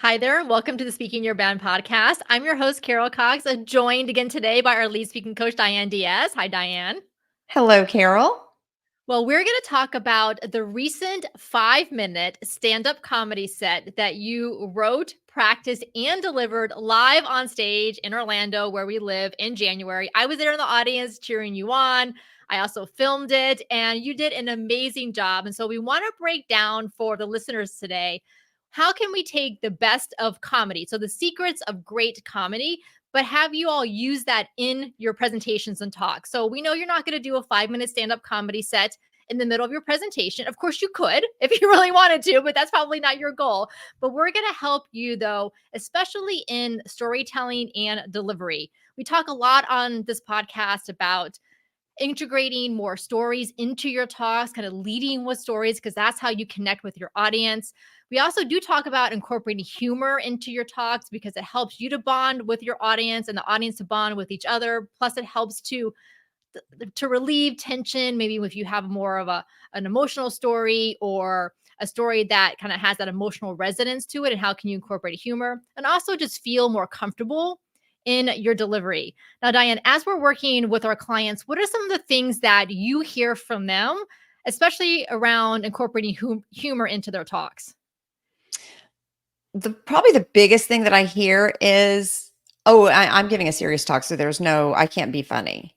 Hi there. Welcome to the Speaking Your Brand podcast. I'm your host, Carol Cox, joined again today by our lead speaking coach, Diane Diaz. Hi, Diane. Hello, Carol. Well, we're going to talk about the recent 5-minute stand-up comedy set that you wrote, practiced, and delivered live on stage in Orlando, where we live, in January. I was there in the audience cheering you on. I also filmed it, and you did an amazing job. And so we want to break down for the listeners today, how can we take the best of comedy? So the secrets of great comedy, but have you all use that in your presentations and talks. So we know you're not going to do a 5-minute stand-up comedy set in the middle of your presentation. Of course, you could if you really wanted to, but that's probably not your goal. But we're going to help you, though, especially in storytelling and delivery. We talk a lot on this podcast about integrating more stories into your talks, kind of leading with stories, because that's how you connect with your audience. We also do talk about incorporating humor into your talks because it helps you to bond with your audience and the audience to bond with each other. Plus, it helps to relieve tension, maybe if you have more of an emotional story or a story that kind of has that emotional resonance to it, and how can you incorporate humor and also just feel more comfortable in your delivery. Now, Diane, as we're working with our clients, what are some of the things that you hear from them, especially around incorporating humor into their talks? Probably the biggest thing that I hear is, "Oh, I'm giving a serious talk, so I can't be funny."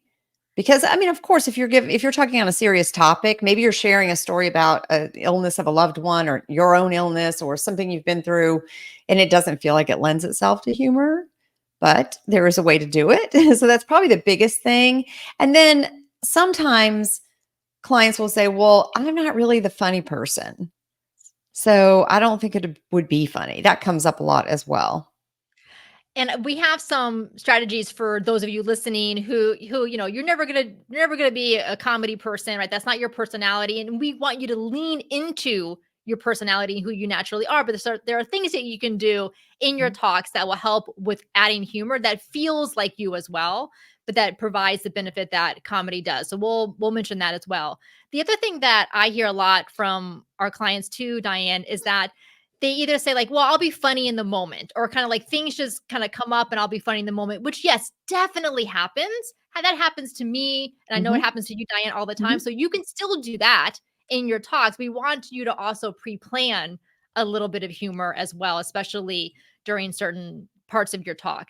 Because I mean, of course, if you're talking on a serious topic, maybe you're sharing a story about an illness of a loved one or your own illness or something you've been through, and it doesn't feel like it lends itself to humor, but there is a way to do it. So that's probably the biggest thing. And then sometimes clients will say, "Well, I'm not really the funny person, so I don't think it would be funny." That comes up a lot as well. And we have some strategies for those of you listening who you're never gonna be a comedy person, right? That's not your personality, and we want you to lean into your personality, who you naturally are. But there are things that you can do in your Mhm. talks that will help with adding humor that feels like you as well, but that provides the benefit that comedy does. So we'll mention that as well. The other thing that I hear a lot from our clients too, Diane, is that they either say like, well, I'll be funny in the moment, or kind of like things just kind of come up and I'll be funny in the moment, which yes, definitely happens. And that happens to me. And I know it Mhm. happens to you, Diane, all the time. Mhm. So you can still do that in your talks. We want you to also pre-plan a little bit of humor as well, especially during certain parts of your talk.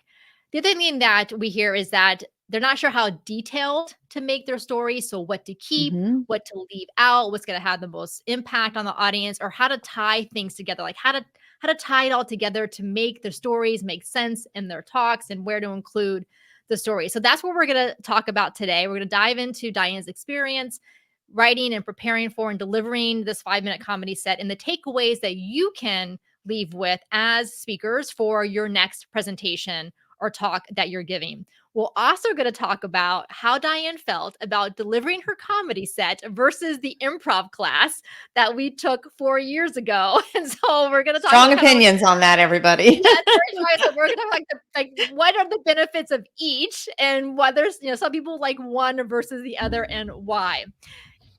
The other thing that we hear is that they're not sure how detailed to make their story. So what to keep, Mhm. what to leave out, what's going to have the most impact on the audience, or how to tie things together, like how to tie it all together to make their stories make sense in their talks, and where to include the story. So that's what we're going to talk about today. We're going to dive into Diane's experience writing and preparing for and delivering this 5-minute comedy set, and the takeaways that you can leave with as speakers for your next presentation or talk that you're giving. We're also going to talk about how Diane felt about delivering her comedy set versus the improv class that we took 4 years ago. And so we're going to talk Strong about kind of, opinions on that, everybody. that's very right. So we're going to like what are the benefits of each, and whether some people like one versus the other, and why.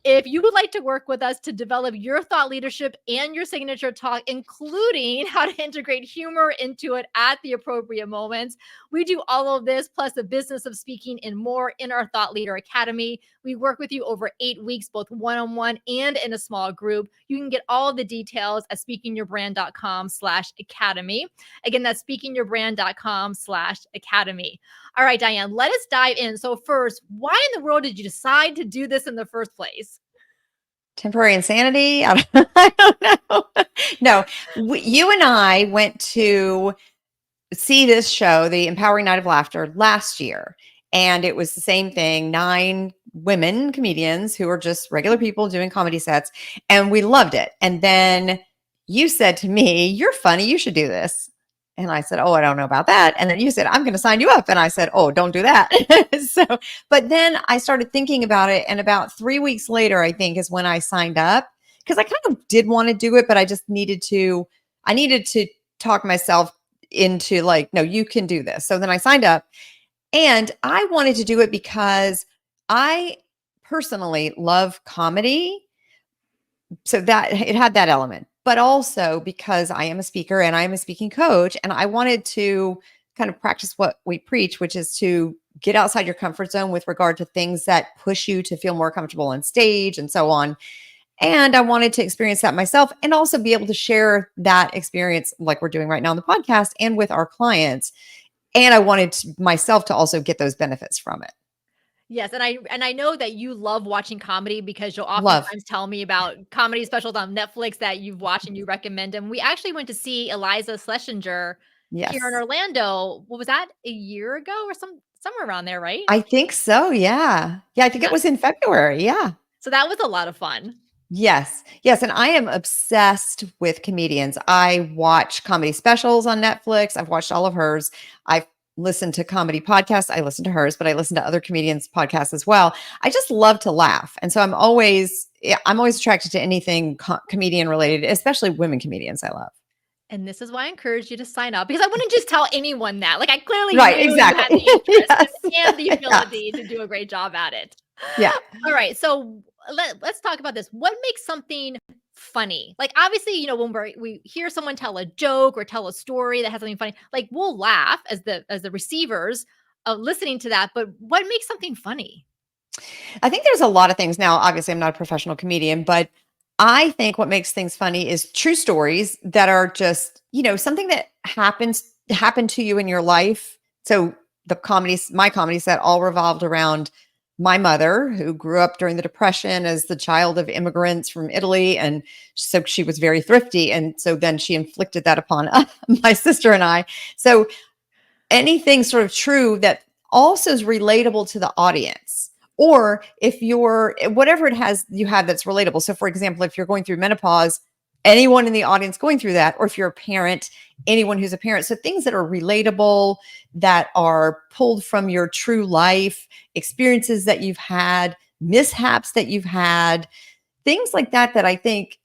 If you would like to work with us to develop your thought leadership and your signature talk, including how to integrate humor into it at the appropriate moments, we do all of this plus the business of speaking and more in our Thought Leader Academy. We work with you over 8 weeks, both one-on-one and in a small group. You can get all of the details at speakingyourbrand.com/academy. Again, that's speakingyourbrand.com/academy. All right, Diane, let us dive in. So first, why in the world did you decide to do this in the first place? Temporary insanity? I don't know. No, you and I went to see this show, the Empowering Night of Laughter, last year. And it was the same thing, 9 women comedians who are just regular people doing comedy sets. And we loved it. And then you said to me, "You're funny. You should do this." And I said, "Oh, I don't know about that." And then you said, "I'm going to sign you up." And I said, "Oh, don't do that." So, but then I started thinking about it. And about 3 weeks later, I think is when I signed up, because I kind of did want to do it, but I needed to talk myself into like, "No, you can do this." So then I signed up, and I wanted to do it because I personally love comedy. So that it had that element. but also because I am a speaker and I am a speaking coach, and I wanted to kind of practice what we preach, which is to get outside your comfort zone with regard to things that push you to feel more comfortable on stage and so on. And I wanted to experience that myself and also be able to share that experience like we're doing right now on the podcast and with our clients. And I wanted myself to also get those benefits from it. Yes, and I know that you love watching comedy because you'll Love. oftentimes tell me about comedy specials on Netflix that you've watched and you recommend them. We actually went to see Eliza Schlesinger here in Yes. Orlando. What was that? A year ago or somewhere around there, right? I think so. Yeah. Yeah. I think it Yeah. was in February. Yeah. So that was a lot of fun. Yes. Yes. And I am obsessed with comedians. I watch comedy specials on Netflix. I've watched all of hers. I've listened to comedy podcasts. I listen to hers, but I listen to other comedians' podcasts as well. I just love to laugh. And so I'm always attracted to anything comedian related, especially women comedians I love. And this is why I encourage you to sign up because I wouldn't just tell anyone that. Like I clearly Right. knew you had the Exactly. interest Yes. and the Yes. ability to do a great job at it. Yeah. All right. So let's talk about this. What makes something funny? Like obviously, when we hear someone tell a joke or tell a story that has something funny, like we'll laugh as the receivers of listening to that. But what makes something funny? I think there's a lot of things now. Obviously, I'm not a professional comedian, but I think what makes things funny is true stories that are just, something that happened to you in your life. So my comedy set all revolved around my mother, who grew up during the Depression as the child of immigrants from Italy. And so she was very thrifty. And so then she inflicted that upon my sister and I. So anything sort of true that also is relatable to the audience. Or if you're whatever it has you have that's relatable. So for example, if you're going through menopause, anyone in the audience going through that, or if you're a parent, anyone who's a parent. So things that are relatable, that are pulled from your true life, experiences that you've had, mishaps that you've had, things like that, that I think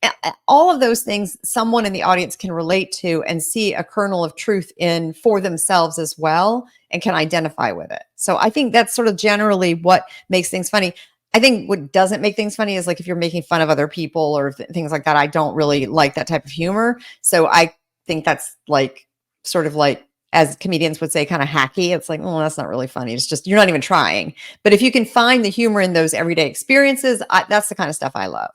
all of those things someone in the audience can relate to and see a kernel of truth in for themselves as well and can identify with it. So I think that's sort of generally what makes things funny. I think what doesn't make things funny is like if you're making fun of other people or things like that. I don't really like that type of humor. So I think that's like sort of like, as comedians would say, kind of hacky. It's like, oh, that's not really funny. It's just, you're not even trying. But if you can find the humor in those everyday experiences, that's the kind of stuff I love.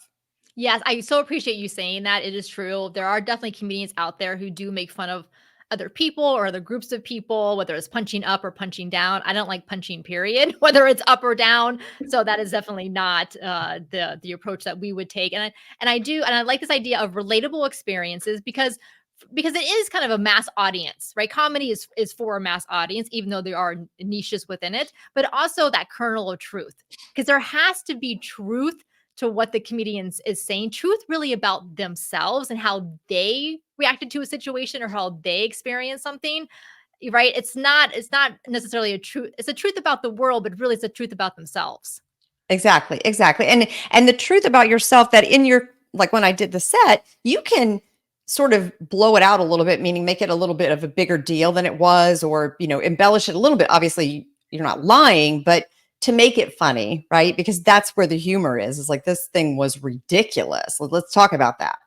Yes, I so appreciate you saying that. It is true. There are definitely comedians out there who do make fun of other people or other groups of people, whether it's punching up or punching down. I don't like punching, period, whether it's up or down. So that is definitely not the approach that we would take. And I like this idea of relatable experiences because it is kind of a mass audience, right? Comedy is for a mass audience, even though there are niches within it, but also that kernel of truth, because there has to be truth to what the comedians is saying, truth really about themselves and how they reacted to a situation or how they experienced something, right? It's not necessarily a truth. It's a truth about the world, but really it's a truth about themselves. Exactly, exactly. And the truth about yourself that in your, like when I did the set, you can sort of blow it out a little bit, meaning make it a little bit of a bigger deal than it was, or, embellish it a little bit. Obviously, you're not lying, but to make it funny, right? Because that's where the humor is. It's like, this thing was ridiculous. Let's talk about that.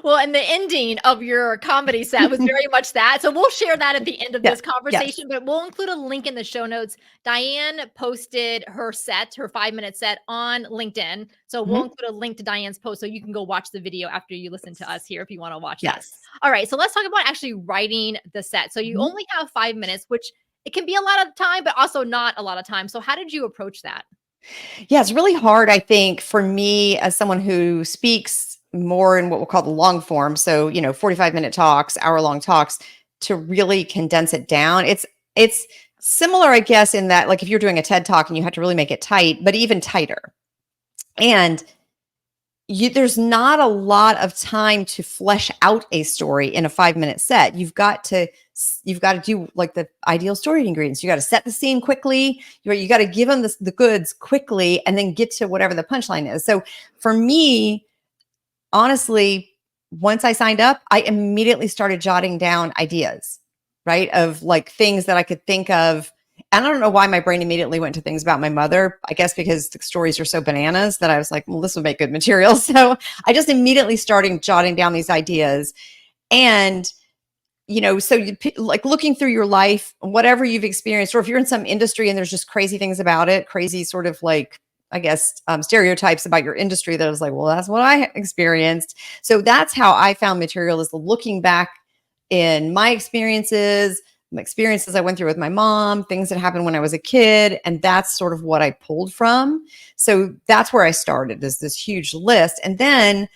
Well, and the ending of your comedy set was very much that. So we'll share that at the end of Yes, this yes. conversation, but we'll include a link in the show notes. Diane posted her set, her 5-minute set on LinkedIn. So we'll Mhm. include a link to Diane's post so you can go watch the video after you listen to us here if you want to watch that. Yes. All right. So let's talk about actually writing the set. So you Mhm. only have 5 minutes, which it can be a lot of time, but also not a lot of time. So how did you approach that? Yeah, it's really hard, I think, for me as someone who speaks more in what we'll call the long form. So, 45-minute talks, hour-long talks, to really condense it down. It's similar, I guess, in that like if you're doing a TED talk and you have to really make it tight, but even tighter. And there's not a lot of time to flesh out a story in a 5-minute set. You've got to do like the ideal story ingredients. You got to set the scene quickly. You got to give them the goods quickly and then get to whatever the punchline is. So for me, honestly, once I signed up, I immediately started jotting down ideas, right? Of like things that I could think of. And I don't know why my brain immediately went to things about my mother. I guess because the stories are so bananas that I was like, well, this would make good material. So I just immediately started jotting down these ideas. And so you like looking through your life, whatever you've experienced, or if you're in some industry and there's just crazy things about it, crazy sort of like, I guess, stereotypes about your industry that I was like, well, that's what I experienced. So that's how I found material, is looking back in my experiences I went through with my mom, things that happened when I was a kid. And that's sort of what I pulled from. So that's where I started, is this huge list. And then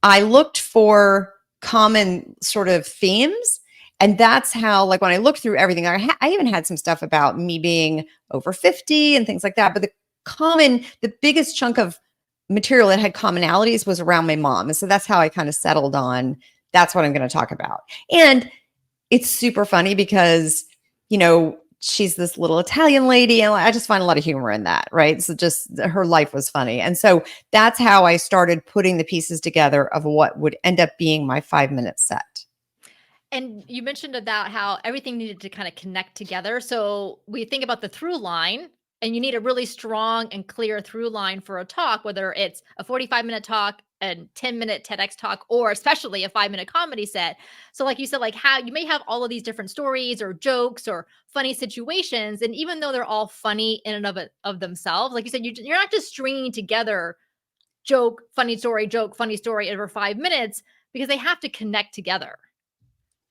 I looked for common sort of themes. And that's how, like, when I looked through everything, I even had some stuff about me being over 50 and things like that. But the biggest chunk of material that had commonalities was around my mom. And so that's how I kind of settled on, that's what I'm going to talk about. And it's super funny because, she's this little Italian lady, and I just find a lot of humor in that, right? So just her life was funny. And so that's how I started putting the pieces together of what would end up being my 5-minute set. And you mentioned about how everything needed to kind of connect together. So we think about the through line, and you need a really strong and clear through line for a talk, whether it's a 45-minute talk, a 10-minute TEDx talk, or especially a 5-minute comedy set. So like you said, like how you may have all of these different stories or jokes or funny situations. And even though they're all funny in and of themselves, like you said, you're not just stringing together joke, funny story, joke, funny story over 5 minutes, because they have to connect together.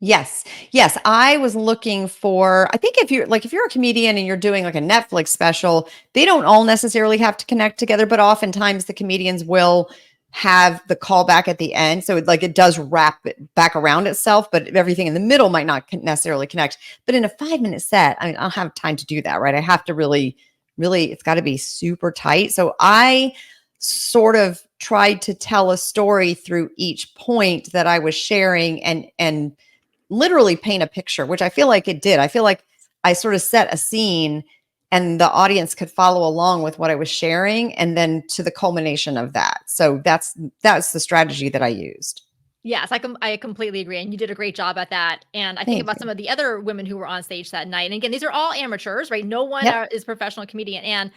Yes. Yes. I was looking for, I think if you're a comedian and you're doing like a Netflix special, they don't all necessarily have to connect together, but oftentimes the comedians will have the callback at the end. So it does wrap it back around itself, but everything in the middle might not necessarily connect. But in a 5-minute set, I mean, I don't have time to do that, right? I have to really, it's got to be super tight. So I sort of tried to tell a story through each point that I was sharing, and literally paint a picture, which I feel like it did. I feel like I sort of set a scene and the audience could follow along with what I was sharing, and then to the culmination of that. So that's the strategy that I used. Yes, I completely agree, and you did a great job at that. And I think Thank about you. some of the other women who were on stage that night. And again, these are all amateurs, right? No one Yep. is professional comedian. And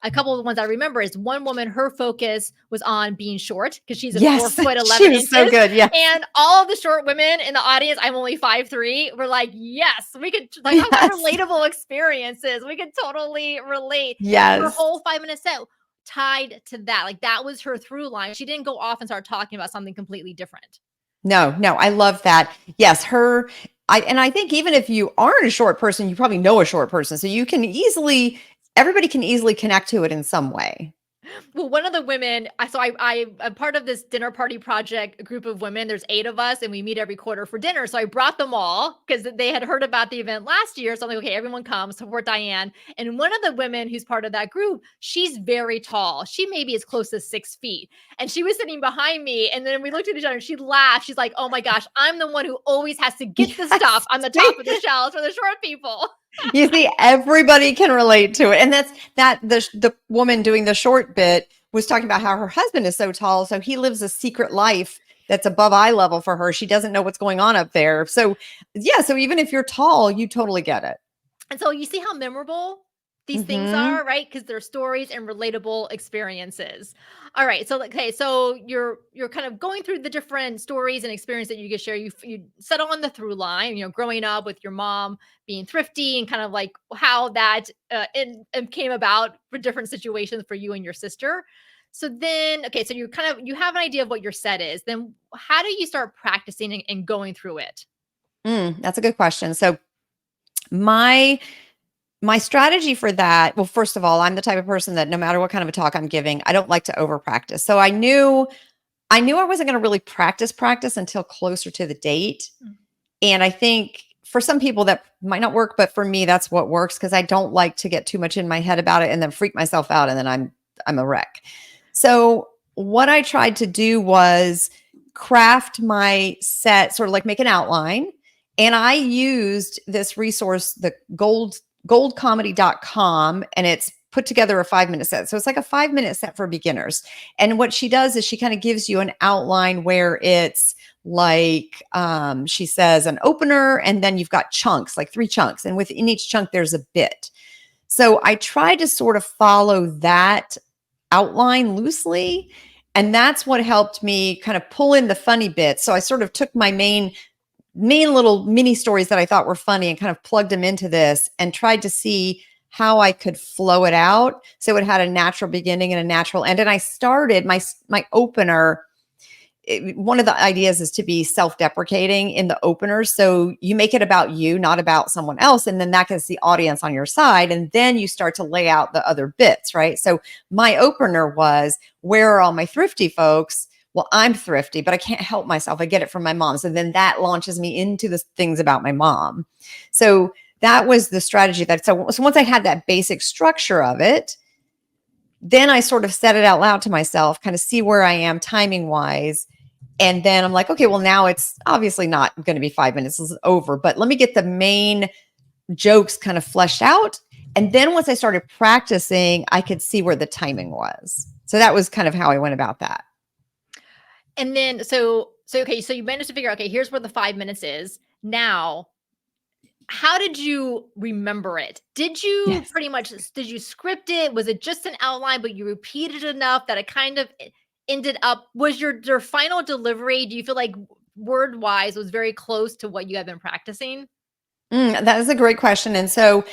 a couple of the ones I remember is one woman, her focus was on being short because she's a Yes. 4 foot She 11 was so inches. good. Yes. And all of the short women in the audience, I'm only 5'3", were like, yes, we could, like, talk about Yes. relatable experiences. We could totally relate. And her Yes. whole 5-minute set tied to that. Like, that was her through line. She didn't go off and start talking about something completely different. No, I love that. Yes, I think even if you aren't a short person, you probably know a short person. So everybody can easily connect to it in some way. Well, one of the women, I'm part of this dinner party project, a group of women. There's 8 of us, and we meet every quarter for dinner. So I brought them all because they had heard about the event last year. So I'm like, okay, everyone come support Diane. And one of the women who's part of that group, she's very tall. She maybe is close to 6 feet. And she was sitting behind me. And then we looked at each other and she laughed. She's like, oh my gosh, I'm the one who always has to get the stuff Yes. on the top of the shelves for the short people. You see, everybody can relate to it. And the woman doing the short bit was talking about how her husband is so tall. So he lives a secret life that's above eye level for her. She doesn't know what's going on up there. So yeah, so even if you're tall, you totally get it. And so you see how memorable these things Mm-hmm. are, right? Because they're stories and relatable experiences. All right, so okay, so you're kind of going through the different stories and experience that you can share. You settle on the through line, growing up with your mom being thrifty, and kind of like how that and came about for different situations for you and your sister. So then, okay, so you have an idea of what your set is. Then how do you start practicing and going through it? That's a good question. So my my strategy for that, well, first of all, I'm the type of person that no matter what kind of a talk I'm giving, I don't like to over practice. So I knew I wasn't going to really practice until closer to the date. Mm. And I think for some people that might not work, but for me, that's what works, because I don't like to get too much in my head about it and then freak myself out, and then I'm a wreck. So what I tried to do was craft my set, sort of like make an outline. And I used this resource, the goldcomedy.com, and it's put together a 5-minute set. So it's like a 5-minute set for beginners. And what she does is she kind of gives you an outline where it's like, she says an opener, and then you've got chunks, like 3 chunks. And within each chunk, there's a bit. So I try to sort of follow that outline loosely. And that's what helped me kind of pull in the funny bits. So I sort of took my main little mini stories that I thought were funny and kind of plugged them into this and tried to see how I could flow it out so it had a natural beginning and a natural end. And I started my opener. One of the ideas is to be self-deprecating in the opener. So you make it about you, not about someone else. And then that gets the audience on your side. And then you start to lay out the other bits, right? So my opener was, where are all my thrifty folks? Well, I'm thrifty, but I can't help myself. I get it from my mom. So then that launches me into the things about my mom. So that was the strategy so once I had that basic structure of it, then I sort of said it out loud to myself, kind of see where I am timing wise. And then I'm like, okay, well, now it's obviously not going to be 5 minutes. It's over, but let me get the main jokes kind of fleshed out. And then once I started practicing, I could see where the timing was. So that was kind of how I went about that. And then, okay, so you managed to figure out, okay, here's where the 5 minutes is. Now, how did you remember it? Did you did you script it? Was it just an outline, but you repeated enough that it kind of ended up, was your final delivery, do you feel like word wise was very close to what you had been practicing? That is a great question. And so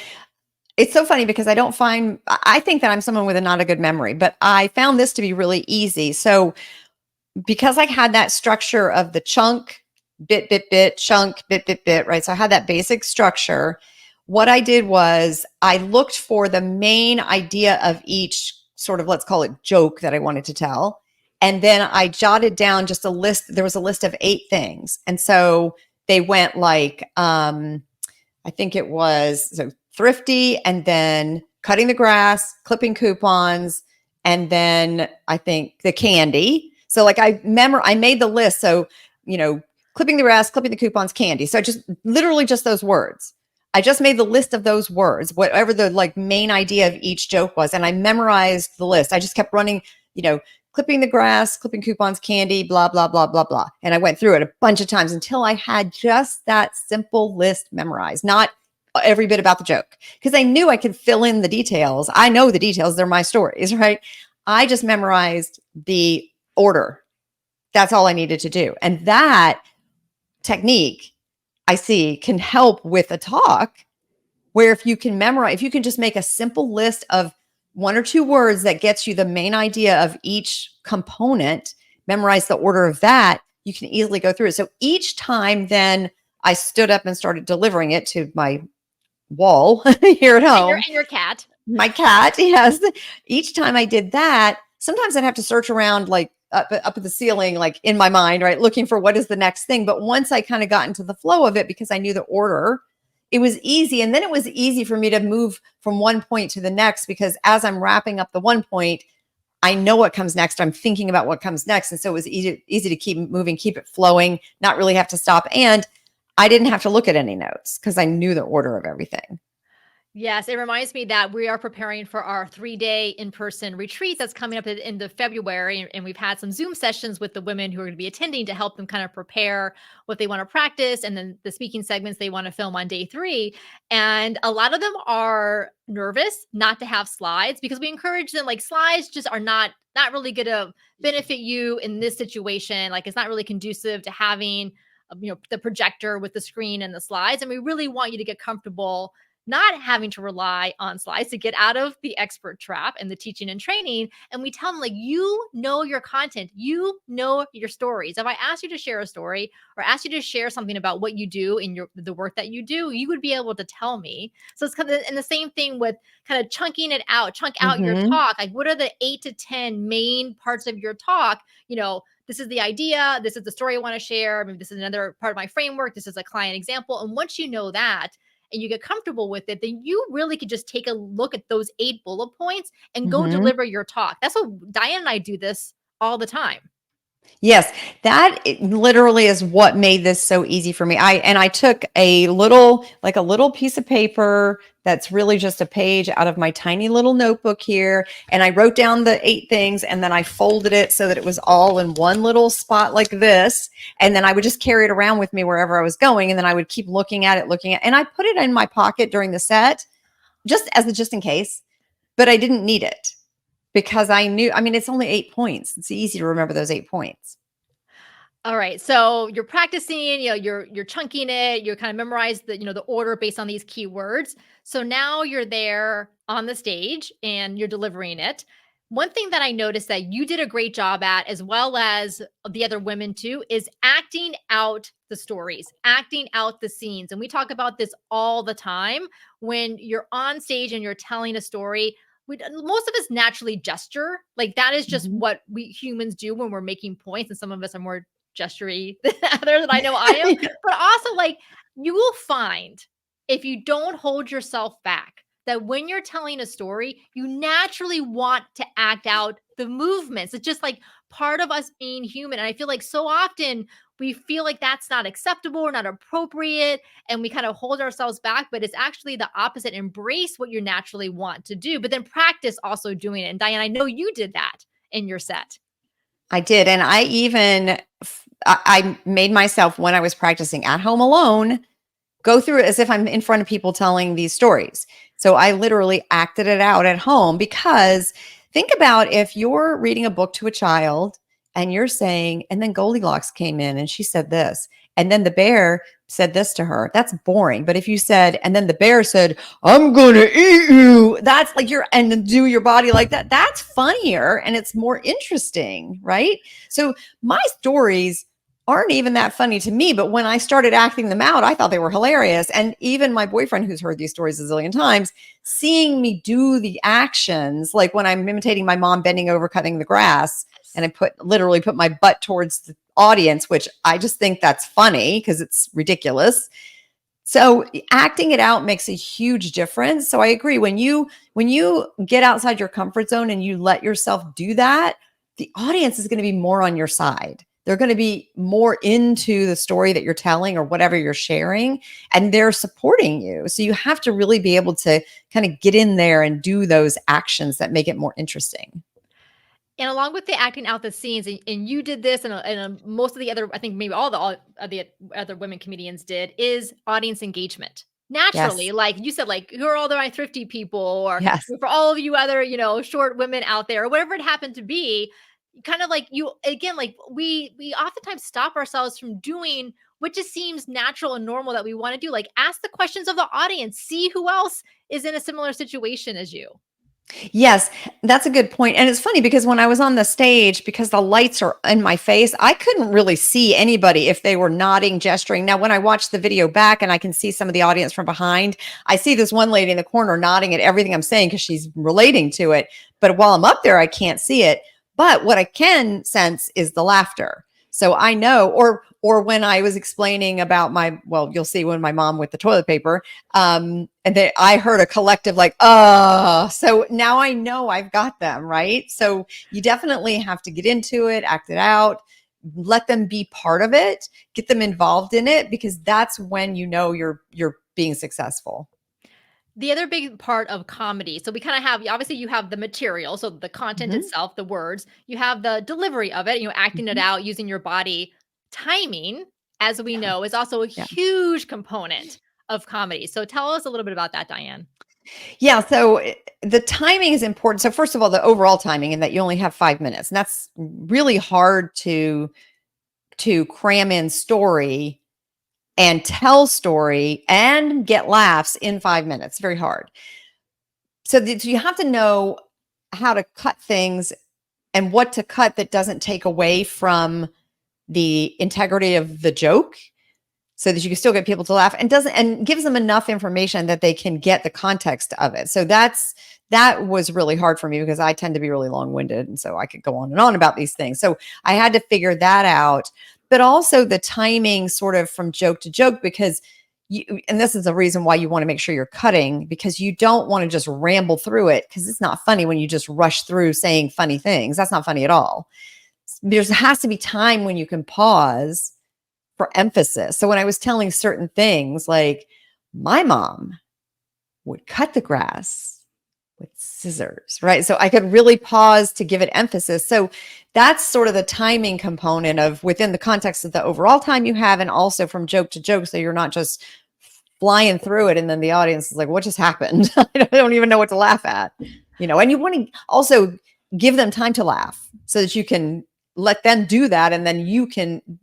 it's so funny because I think that I'm someone with not a good memory, but I found this to be really easy. So because I had that structure of the chunk, bit, chunk, bit, right? So I had that basic structure. What I did was I looked for the main idea of each sort of, let's call it joke that I wanted to tell. And then I jotted down just a list. There was a list of 8 things. And so they went like, I think it was so thrifty, and then cutting the grass, clipping coupons, and then I think the candy. So like I made the list. So, clipping the grass, clipping the coupons, candy. So just literally just those words. I just made the list of those words, whatever the like main idea of each joke was. And I memorized the list. I just kept running, clipping the grass, clipping coupons, candy, blah, blah, blah, blah, blah. And I went through it a bunch of times until I had just that simple list memorized, not every bit about the joke, because I knew I could fill in the details. I know the details. They're my stories, right? I just memorized the order. That's all I needed to do. And that technique, I see, can help with a talk where if you can just make a simple list of 1 or 2 words that gets you the main idea of each component, memorize the order of that, you can easily go through it. So each time then I stood up and started delivering it to my wall here at home. And your cat. My cat, yes. Each time I did that, sometimes I'd have to search around like up at the ceiling, like in my mind, right? Looking for what is the next thing. But once I kind of got into the flow of it, because I knew the order, it was easy. And then it was easy for me to move from one point to the next, because as I'm wrapping up the one point, I know what comes next. I'm thinking about what comes next. And so it was easy to keep moving, keep it flowing, not really have to stop. And I didn't have to look at any notes because I knew the order of everything. Yes, it reminds me that we are preparing for our 3-day in-person retreat that's coming up at the end of February. And we've had some Zoom sessions with the women who are going to be attending to help them kind of prepare what they want to practice and then the speaking segments they want to film on day 3. And a lot of them are nervous not to have slides, because we encourage them, like, slides just are not really going to benefit you in this situation. Like, it's not really conducive to having, the projector with the screen and the slides. And we really want you to get comfortable not having to rely on slides to get out of the expert trap and the teaching and training. And we tell them, like, you know your content, you know your stories. If I asked you to share a story or asked you to share something about what you do in the work that you do, you would be able to tell me. So it's kind of, and the same thing with kind of chunking it out, chunk out your talk. Like, what are the 8 to 10 main parts of your talk? This is the idea. This is the story I want to share. Maybe this is another part of my framework. This is a client example. And once you know that, and you get comfortable with it, then you really could just take a look at those 8 bullet points and go deliver your talk. That's what Diane and I do this all the time. Yes, literally is what made this so easy for me. I took a little, like a little piece of paper that's really just a page out of my tiny little notebook here, and I wrote down the 8 things, and then I folded it so that it was all in one little spot like this, and then I would just carry it around with me wherever I was going, and then I would keep looking at, and I put it in my pocket during the set just in case, but I didn't need it because I knew, I mean, it's only 8 points. It's easy to remember those 8 points. All right. So you're practicing, you're chunking it, you kind of memorize the order based on these keywords. So now you're there on the stage and you're delivering it. One thing that I noticed that you did a great job at, as well as the other women too, is acting out the stories, acting out the scenes. And we talk about this all the time. When you're on stage and you're telling a story, most of us naturally gesture. Like that is just Mhm. what we humans do when we're making points. And some of us are more gestury other than I know I am. But also, like, you will find if you don't hold yourself back that when you're telling a story, you naturally want to act out the movements. It's just like part of us being human. And I feel like so often we feel like that's not acceptable or not appropriate. And we kind of hold ourselves back, but it's actually the opposite. Embrace what you naturally want to do, but then practice also doing it. And Diane, I know you did that in your set. I did, and I made myself, when I was practicing at home alone, go through it as if I'm in front of people telling these stories. So I literally acted it out at home, because think about if you're reading a book to a child and you're saying, and then Goldilocks came in and she said this, and then the bear said this to her. That's boring. But if you said, and then the bear said, I'm going to eat you, that's like and do your body like that, that's funnier and it's more interesting, right? So my stories aren't even that funny to me, but when I started acting them out, I thought they were hilarious. And even my boyfriend, who's heard these stories a zillion times, seeing me do the actions, like when I'm imitating my mom bending over cutting the grass, and I literally put my butt towards the audience, which I just think that's funny because it's ridiculous. So acting it out makes a huge difference. So I agree, when you get outside your comfort zone and you let yourself do that, the audience is going to be more on your side. They're going to be more into the story that you're telling or whatever you're sharing, and they're supporting you. So you have to really be able to kind of get in there and do those actions that make it more interesting. And along with the acting out the scenes, and you did this, and most of the other, I think maybe all of the other women comedians did, is audience engagement. Naturally, Yes. like you said, like who are all the my thrifty people, or Yes. for all of you other, short women out there, or whatever it happened to be, kind of like you again, like we oftentimes stop ourselves from doing what just seems natural and normal that we want to do. Like ask the questions of the audience, see who else is in a similar situation as you. Yes, that's a good point. And it's funny because when I was on the stage, because the lights are in my face, I couldn't really see anybody if they were nodding, gesturing. Now, when I watch the video back and I can see some of the audience from behind, I see this one lady in the corner nodding at everything I'm saying because she's relating to it. But while I'm up there, I can't see it. But what I can sense is the laughter. So I know, or when I was explaining about well, you'll see when my mom with the toilet paper, and I heard a collective like, so now I know I've got them, right? So you definitely have to get into it, act it out, let them be part of it, get them involved in it, because that's when you know you're being successful. The other big part of comedy, so we kind of have, obviously you have the material, so the content Hmm. itself, the words, you have the delivery of it, acting it Hmm. out using your body. Timing, as we Yeah. know, is also a Yeah. huge component of comedy. So tell us a little bit about that, Diane. Yeah. So the timing is important. So first of all, the overall timing, and that you only have 5 minutes, and that's really hard to cram in story and tell story and get laughs in 5 minutes. Very hard. So you have to know how to cut things and what to cut that doesn't take away from the integrity of the joke, so that you can still get people to laugh, and gives them enough information that they can get the context of it. So that was really hard for me because I tend to be really long-winded, and so I could go on and on about these things. So I had to figure that out, but also the timing sort of from joke to joke, because and this is the reason why you want to make sure you're cutting, because you don't want to just ramble through it, because it's not funny when you just rush through saying funny things. That's not funny at all. there has to be time when you can pause for emphasis. So when I was telling certain things, like my mom would cut the grass with scissors, right? So I could really pause to give it emphasis. So that's sort of the timing component of within the context of the overall time you have, and also from joke to joke. So you're not just flying through it and then the audience is like, what just happened? I don't even know what to laugh at, and you want to also give them time to laugh so that you can let them do that. And then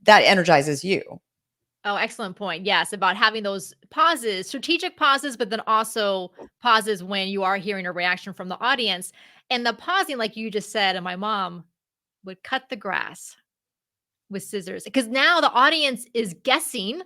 that energizes you. Oh, excellent point. Yes, about having those pauses, strategic pauses, but then also pauses when you are hearing a reaction from the audience. And the pausing, like you just said, and my mom would cut the grass with scissors because now the audience is guessing.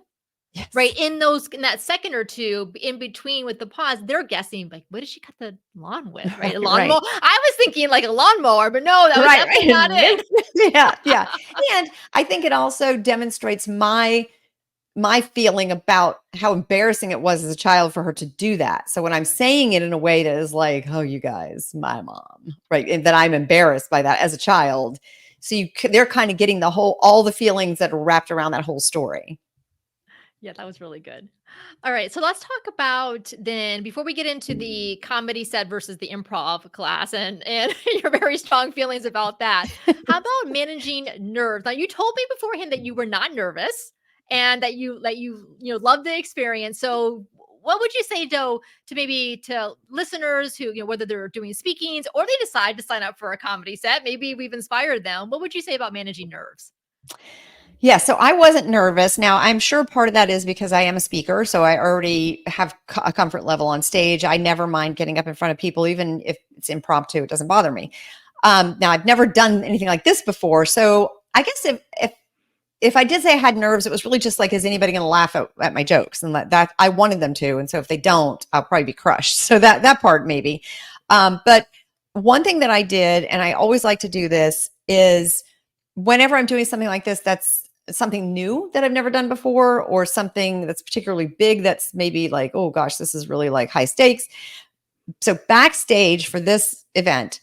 Yes. Right, in that second or two in between with the pause, they're guessing like, what did she cut the lawn with? Right, a lawnmower. Right. I was thinking like a lawnmower, but no, that was definitely not it. Yeah. And I think it also demonstrates my feeling about how embarrassing it was as a child for her to do that. So when I'm saying it in a way that is like, oh, you guys, my mom, right, and that I'm embarrassed by that as a child. So they're kind of getting all the feelings that are wrapped around that whole story. Yeah, that was really good. All right, so let's talk about then before we get into the comedy set versus the improv class and your very strong feelings about that. How about managing nerves? Now, you told me beforehand that you were not nervous and that you loved the experience. So, what would you say though to maybe to listeners who whether they're doing speakings or they decide to sign up for a comedy set? Maybe we've inspired them. What would you say about managing nerves? Yeah, so I wasn't nervous. Now, I'm sure part of that is because I am a speaker, so I already have a comfort level on stage. I never mind getting up in front of people, even if it's impromptu, it doesn't bother me. Now, I've never done anything like this before, so I guess if I did say I had nerves, it was really just like, is anybody going to laugh at my jokes? And that I wanted them to, and so if they don't, I'll probably be crushed. So that part maybe. But one thing that I did, and I always like to do this, is whenever I'm doing something like this, that's something new that I've never done before, or something that's particularly big that's maybe like, oh gosh, this is really like high stakes. So backstage for this event,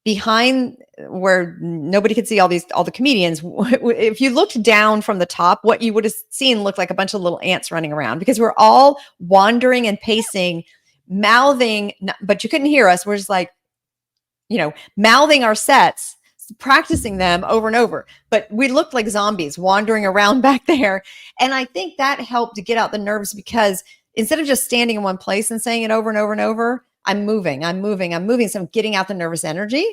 behind where nobody could see all the comedians, if you looked down from the top, what you would have seen looked like a bunch of little ants running around, because we're all wandering and pacing, mouthing, but you couldn't hear us. We're just like, mouthing our sets, practicing them over and over, but we looked like zombies wandering around back there. And I think that helped to get out the nerves, because instead of just standing in one place and saying it over and over and over, I'm moving. So I'm getting out the nervous energy.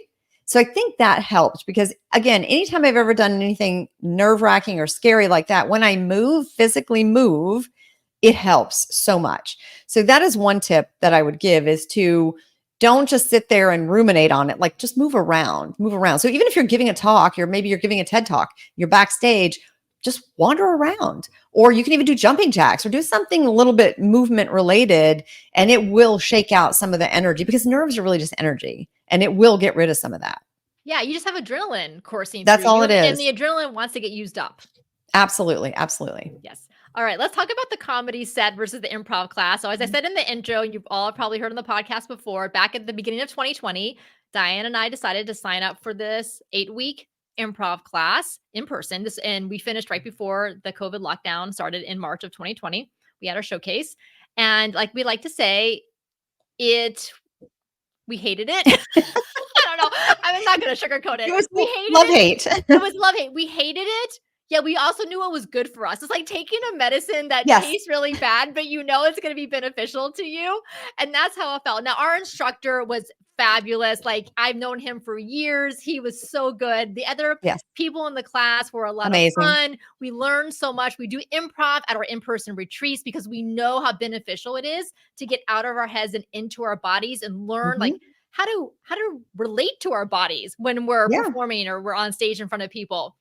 So I think that helped, because again, anytime I've ever done anything nerve-wracking or scary like that, when I physically move, it helps so much. So that is one tip that I would give, is to don't just sit there and ruminate on it. Like, just move around. So even if you're giving a talk, maybe you're giving a TED talk, you're backstage, just wander around. Or you can even do jumping jacks or do something a little bit movement related, and it will shake out some of the energy, because nerves are really just energy, and it will get rid of some of that. Yeah, you just have adrenaline coursing That's through all you, it is. and the adrenaline wants to get used up. Absolutely. Yes. All right, let's talk about the comedy set versus the improv class. So as I said in the intro, you've all probably heard on the podcast before, back at the beginning of 2020, Diane and I decided to sign up for this 8-week improv class in person. And we finished right before the COVID lockdown started in March of 2020. We had our showcase. And like we like to say, we hated it. I don't know. I'm not going to sugarcoat it. It was We hated love-hate. It was love-hate. We hated it. Yeah, we also knew it was good for us. It's like taking a medicine that Yes. tastes really bad, but it's going to be beneficial to you. And that's how I felt. Now, our instructor was fabulous. Like, I've known him for years. He was so good. The other people in the class were a lot of fun. We learned so much. We do improv at our in-person retreats because we know how beneficial it is to get out of our heads and into our bodies and learn like how to relate to our bodies when we're performing or we're on stage in front of people.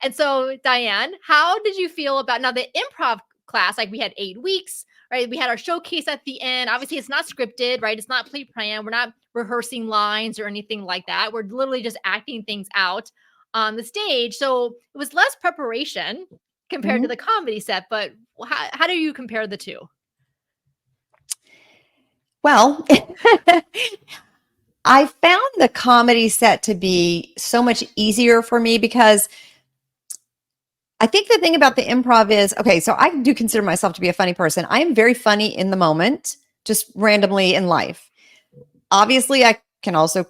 And so, Diane, how did you feel about now the improv class? Like, we had 8 weeks, right? We had our showcase at the end. Obviously, it's not scripted, right? It's not pre-planned. We're not rehearsing lines or anything like that. We're literally just acting things out on the stage. So it was less preparation compared to the comedy set. But how do you compare the two? Well, I found the comedy set to be so much easier for me because I think the thing about the improv is, okay, so I do consider myself to be a funny person. I am very funny in the moment, just randomly in life. Obviously, I can also,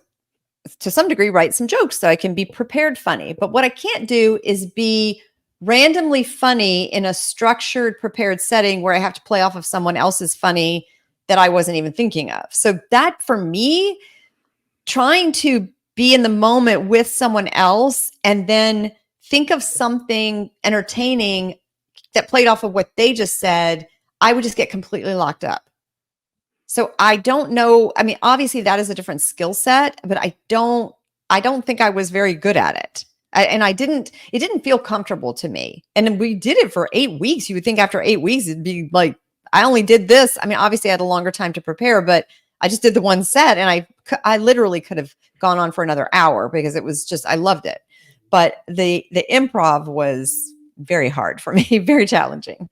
to some degree, write some jokes so I can be prepared funny. But what I can't do is be randomly funny in a structured, prepared setting where I have to play off of someone else's funny that I wasn't even thinking of. So that for me, trying to be in the moment with someone else and then think of something entertaining that played off of what they just said, I would just get completely locked up. So I don't know. I mean, obviously that is a different skill set, but I don't think I was very good at it. It didn't feel comfortable to me. And then we did it for 8 weeks. You would think after 8 weeks, it'd be like, I only did this. I mean, obviously I had a longer time to prepare, but I just did the one set and I literally could have gone on for another hour because it was just, I loved it. But the improv was very hard for me, very challenging.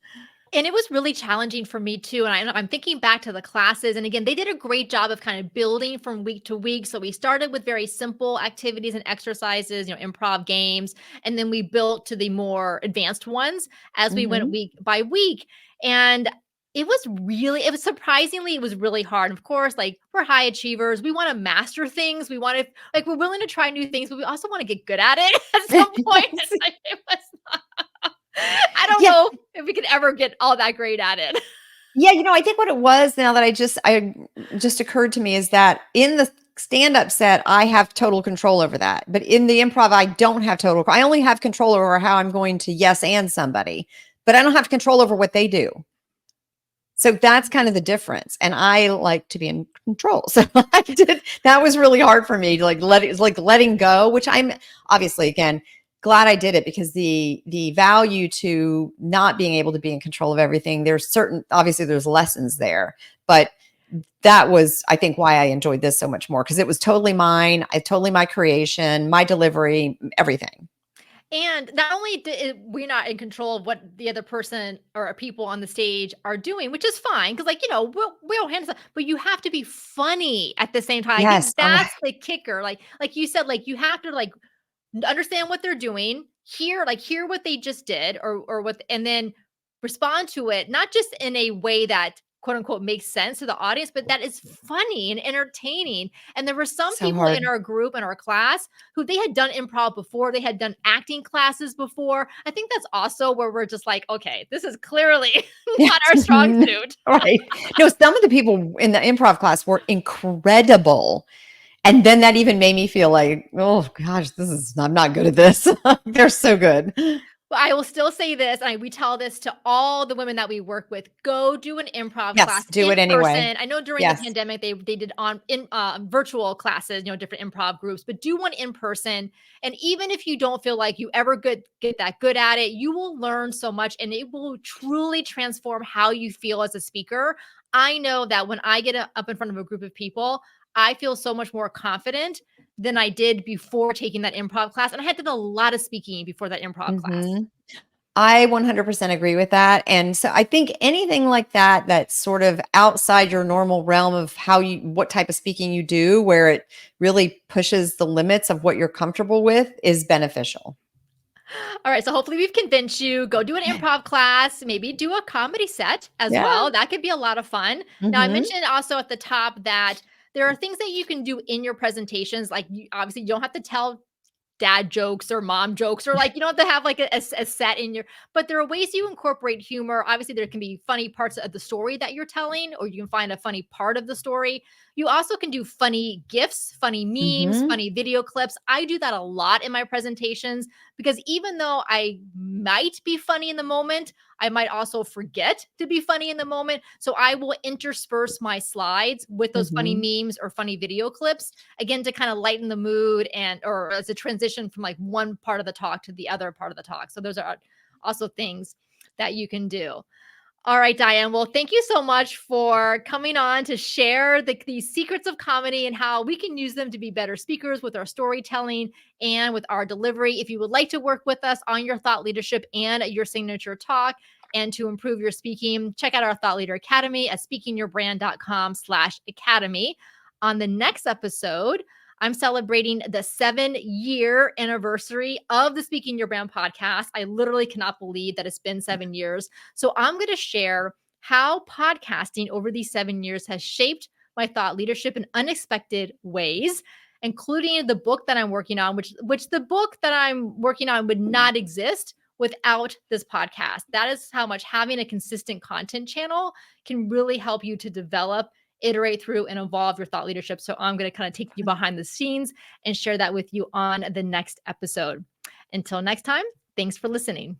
And it was really challenging for me too. And I'm thinking back to the classes. And again, they did a great job of kind of building from week to week. So we started with very simple activities and exercises, improv games. And then we built to the more advanced ones as we went Mhm. week by week. And it was really hard. Of course, like we're high achievers. We want to master things. We're willing to try new things, but we also want to get good at it at some point. Yes. Like, it was I don't Yeah. know if we could ever get all that great at it. Yeah, I think what it was now that I just occurred to me is that in the stand-up set, I have total control over that. But in the improv, I don't have I only have control over how I'm going to yes and somebody, but I don't have control over what they do. So that's kind of the difference. And I like to be in control. So that was really hard for me to like letting go, which I'm obviously again glad I did it because the value to not being able to be in control of everything, obviously there's lessons there, but that was, I think, why I enjoyed this so much more because it was totally mine. Totally my creation, my delivery, everything. And not only we're not in control of what the other person or people on the stage are doing, which is fine because, like, we'll handle stuff, but you have to be funny at the same time. I think Yes. Oh, that's the kicker. Like you said, like you have to like understand what they're doing, hear what they just did or what, and then respond to it, not just in a way that quote unquote makes sense to the audience, but that is funny and entertaining. And there were some so people in hard. our group, in our class, who they had done improv before, they had done acting classes before. I think that's also where we're just like, okay, this is clearly not Yes. our strong suit. Right. No, some of the people in the improv class were incredible. And then that even made me feel like, oh gosh, I'm not good at this. They're so good. But I will still say this, we tell this to all the women that we work with: go do an improv Yes, class do in it anyway. person. I know during the Yes. pandemic they did on in virtual classes, different improv groups, but do one in person. And even if you don't feel like you ever get that good at it, you will learn so much, and it will truly transform how you feel as a speaker. I know that when I get up in front of a group of people, I feel so much more confident than I did before taking that improv class. And I had done a lot of speaking before that improv class. Hmm. I 100% agree with that. And so I think anything like that that's sort of outside your normal realm of what type of speaking you do, where it really pushes the limits of what you're comfortable with is beneficial. All right, so hopefully we've convinced you. Go do an improv class, maybe do a comedy set as Yeah. well. That could be a lot of fun. Now, I Hmm. mentioned also at the top that there are things that you can do in your presentations. Like, obviously, you don't have to tell dad jokes or mom jokes, or like you don't have to have like a set in your, but there are ways you incorporate humor. Obviously there can be funny parts of the story that you're telling, or you can find a funny part of the story. You also can do funny gifs, funny memes, Hmm. funny video clips. I do that a lot in my presentations because even though I might be funny in the moment, I might also forget to be funny in the moment. So I will intersperse my slides with those funny Hmm. memes or funny video clips, again, to kind of lighten the mood, and or as a transition from like one part of the talk to the other part of the talk. So those are also things that you can do. All right, Diane. Well, thank you so much for coming on to share these secrets of comedy and how we can use them to be better speakers with our storytelling and with our delivery. If you would like to work with us on your thought leadership and your signature talk and to improve your speaking, check out our Thought Leader Academy at speakingyourbrand.com/academy. On the next episode, I'm celebrating the 7-year anniversary of the Speaking Your Brand podcast. I literally cannot believe that it's been 7 years. So I'm going to share how podcasting over these 7 years has shaped my thought leadership in unexpected ways, including the book that I'm working on, which the book that I'm working on would not exist without this podcast. That is how much having a consistent content channel can really help you to develop, iterate through, and evolve your thought leadership. So I'm going to kind of take you behind the scenes and share that with you on the next episode. Until next time, thanks for listening.